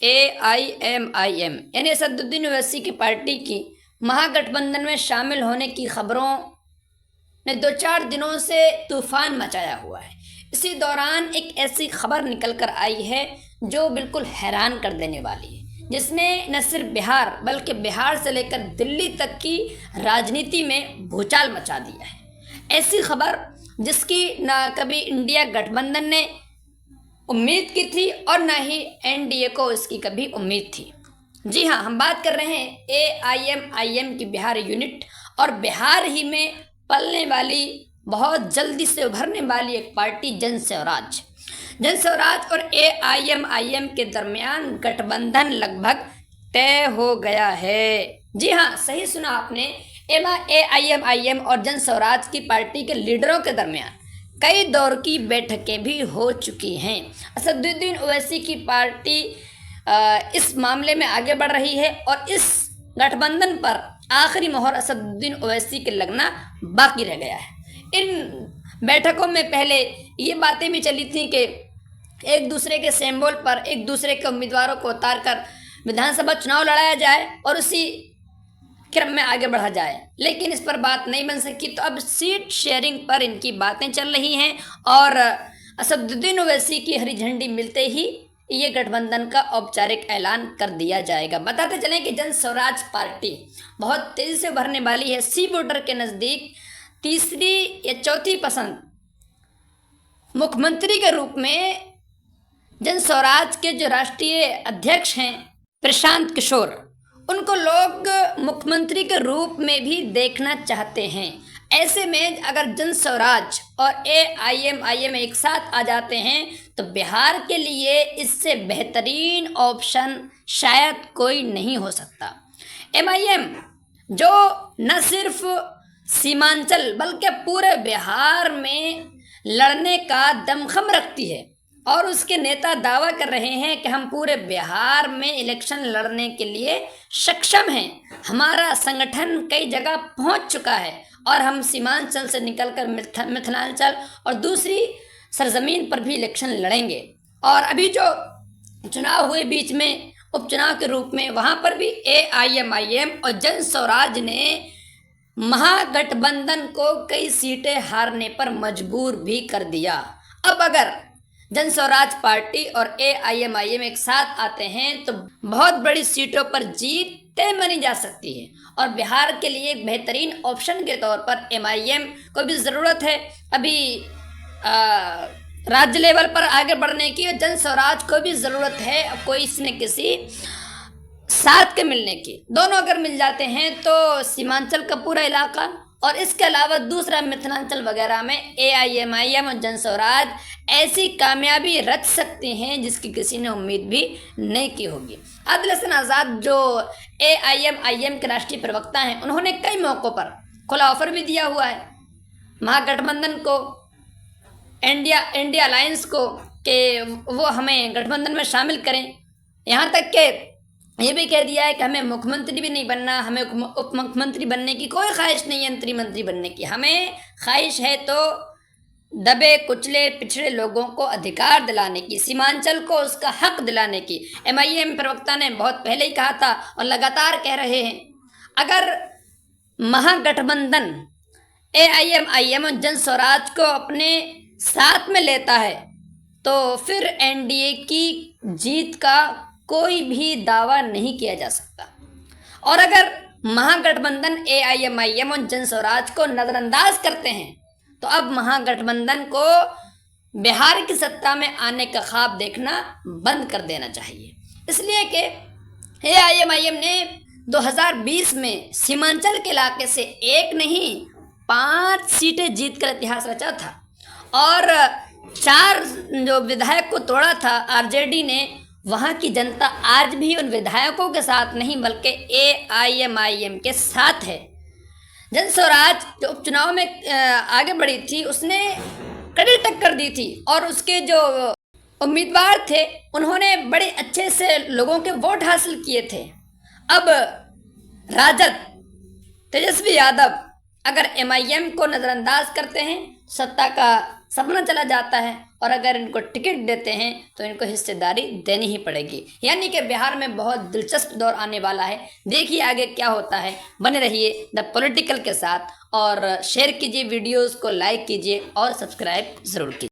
AIMIM यानी असदुद्दीन ओवैसी की party की महागठबंधन में शामिल होने की खबरों ने 2-4 दिनों से तूफान मचाया हुआ है। इसी दौरान एक ऐसी खबर निकल कर आई है जो बिल्कुल हैरान कर देने वाली है, जिसने न सिर्फ बिहार बल्कि बिहार से लेकर दिल्ली तक की राजनीति में भूचाल मचा दिया है। ऐसी खबर जिसकी ना कभी इंडिया गठबंधन ने उम्मीद की थी और ना ही एनडीए को इसकी कभी उम्मीद थी। जी हाँ, हम बात कर रहे हैं AIMIM की बिहार यूनिट और बिहार ही में पलने वाली, बहुत जल्दी से उभरने वाली एक पार्टी जन स्वराज। जन स्वराज और AIMIM के दरमियान गठबंधन लगभग तय हो गया है। जी हाँ, सही सुना आपने। AIMIM और जन स्वराज की पार्टी के लीडरों के दरमियान कई दौर की बैठकें भी हो चुकी हैं। असदुद्दीन ओवैसी की पार्टी इस मामले में आगे बढ़ रही है और इस गठबंधन पर आखिरी मोहर असदुद्दीन ओवैसी के लगना बाकी रह गया है। इन बैठकों में पहले ये बातें भी चली थी कि एक दूसरे के सिंबल पर एक दूसरे के उम्मीदवारों को उतारकर विधानसभा चुनाव लड़ाया जाए और उसी क्रम में आगे बढ़ा जाए, लेकिन इस पर बात नहीं बन सकी। तो अब सीट शेयरिंग पर इनकी बातें चल रही हैं और असदुद्दीन ओवैसी की हरी झंडी मिलते ही ये गठबंधन का औपचारिक ऐलान कर दिया जाएगा। बताते चलें कि जन स्वराज पार्टी बहुत तेजी से उभरने वाली है। सी वोटर के नज़दीक तीसरी या चौथी पसंद मुख्यमंत्री के रूप में जन स्वराज के जो राष्ट्रीय अध्यक्ष हैं प्रशांत किशोर, उनको लोग मुख्यमंत्री के रूप में भी देखना चाहते हैं। ऐसे में अगर जन स्वराज और AIMIM एक साथ आ जाते हैं तो बिहार के लिए इससे बेहतरीन ऑप्शन शायद कोई नहीं हो सकता। MIM जो न सिर्फ सीमांचल बल्कि पूरे बिहार में लड़ने का दमखम रखती है और उसके नेता दावा कर रहे हैं कि हम पूरे बिहार में इलेक्शन लड़ने के लिए सक्षम हैं, हमारा संगठन कई जगह पहुंच चुका है और हम सीमांचल से निकलकर मिथिलांचल और दूसरी सरजमीन पर भी इलेक्शन लड़ेंगे। और अभी जो चुनाव हुए बीच में उपचुनाव के रूप में, वहां पर भी AIMIM और जन स्वराज ने महागठबंधन को कई सीटें हारने पर मजबूर भी कर दिया। अब अगर जन स्वराज पार्टी और AIMIM एक साथ आते हैं तो बहुत बड़ी सीटों पर जीत तय मानी जा सकती है और बिहार के लिए एक बेहतरीन ऑप्शन के तौर पर MIM को भी ज़रूरत है अभी राज्य लेवल पर आगे बढ़ने की, और जन स्वराज को भी ज़रूरत है कोई इसने किसी साथ के मिलने की। दोनों अगर मिल जाते हैं तो सीमांचल का पूरा इलाका और इसके अलावा दूसरा मिथिलांचल वगैरह में AIMIM और जन स्वराज ऐसी कामयाबी रच सकते हैं जिसकी किसी ने उम्मीद भी नहीं की होगी। आदिल हसन आज़ाद जो AIMIM के राष्ट्रीय प्रवक्ता हैं, उन्होंने कई मौक़ों पर खुला ऑफर भी दिया हुआ है महागठबंधन को, इंडिया अलायंस को, कि वो हमें गठबंधन में शामिल करें। यहाँ तक कि ये भी कह दिया है कि हमें मुख्यमंत्री भी नहीं बनना, हमें उप मुख्यमंत्री बनने की कोई ख्वाहिश नहीं है, मंत्री बनने की हमें ख्वाहिश है तो दबे कुचले पिछड़े लोगों को अधिकार दिलाने की, सीमांचल को उसका हक दिलाने की। MIM प्रवक्ता ने बहुत पहले ही कहा था और लगातार कह रहे हैं, अगर महागठबंधन AIMIM और जन स्वराज को अपने साथ में लेता है तो फिर एनडीए की जीत का कोई भी दावा नहीं किया जा सकता। और अगर महागठबंधन AIMIM और जन स्वराज को नज़रअंदाज करते हैं तो अब महागठबंधन को बिहार की सत्ता में आने का ख्वाब देखना बंद कर देना चाहिए। इसलिए कि AIMIM ने 2020 में सीमांचल के इलाके से एक नहीं 5 सीटें जीतकर इतिहास रचा था और 4 जो विधायक को तोड़ा था RJD ने। वहाँ की जनता आज भी उन विधायकों के साथ नहीं बल्कि AIMIM के साथ है। जन स्वराज जो उपचुनाव में आगे बढ़ी थी उसने कड़ी टक्कर दी थी और उसके जो उम्मीदवार थे उन्होंने बड़े अच्छे से लोगों के वोट हासिल किए थे। अब राजद तेजस्वी यादव अगर MIM को नज़रअंदाज करते हैं, सत्ता का सपना चला जाता है और अगर इनको टिकट देते हैं तो इनको हिस्सेदारी देनी ही पड़ेगी। यानी कि बिहार में बहुत दिलचस्प दौर आने वाला है। देखिए आगे क्या होता है। बने रहिए द पॉलिटिकल के साथ और शेयर कीजिए, वीडियोस को लाइक कीजिए और सब्सक्राइब ज़रूर कीजिए।